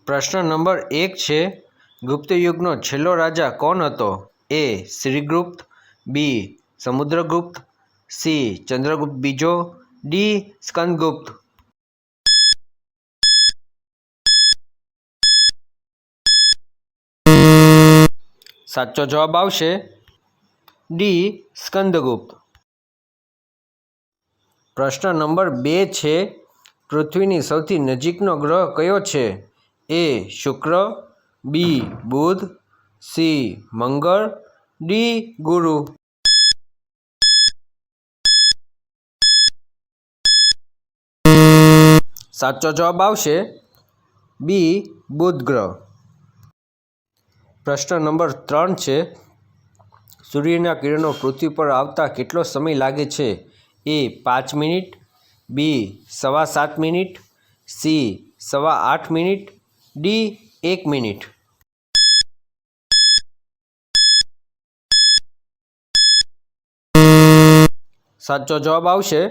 પ્રશ્ન નંબર 1 છે, ગુપ્ત યુગનો છેલ્લો રાજા કોણ હતો? એ. શ્રીગુપ્ત, બી. સમુદ્રગુપ્ત, સી. ચંદ્રગુપ્ત બીજો, ડી. સ્કંદગુપ્ત. સાચો જવાબ આવશે ડી. સ્કંદગુપ્ત. પ્રશ્ન નંબર 2 છે, પૃથ્વીની સૌથી નજીકનો ગ્રહ કયો છે? એ. શુક્ર, બી. બુધ, સી. મંગળ, ડી. ગુરુ. સાચો જવાબ આવશે બી. બુધ ગ્રહ. પ્રશ્ન નંબર 3 છે, સૂર્યના કિરણો પૃથ્વી પર આવતા કેટલો સમય લાગે છે? એ. 5 મિનિટ, બી. 7.25 minute, C. 8.25 minute, D. 1 minute. સાચો જવાબ આવશે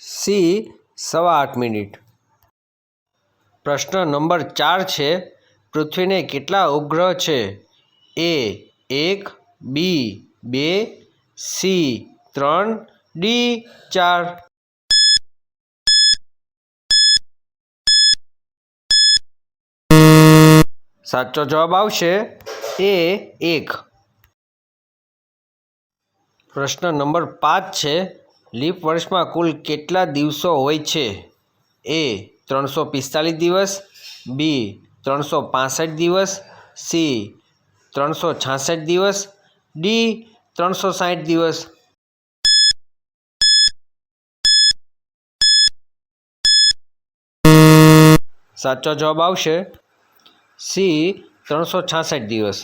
સી. 8.25 મિનિટ. પ્રશ્ન નંબર 4 છે, પૃથ્વીને કેટલા ઉપગ્રહ છે? એ. 1, બી. 2, સી. 3, ડી. 4. સાચો જવાબ આવશે એ. 1. પ્રશ્ન નંબર 5 છે, લીપ વર્ષમાં કુલ કેટલા દિવસો હોય છે? એ. 345 દિવસ, બી. 365 દિવસ, સી. 366 દિવસ, ડી. 360 દિવસ. સાચો જવાબ આવશે સી. 366 દિવસ.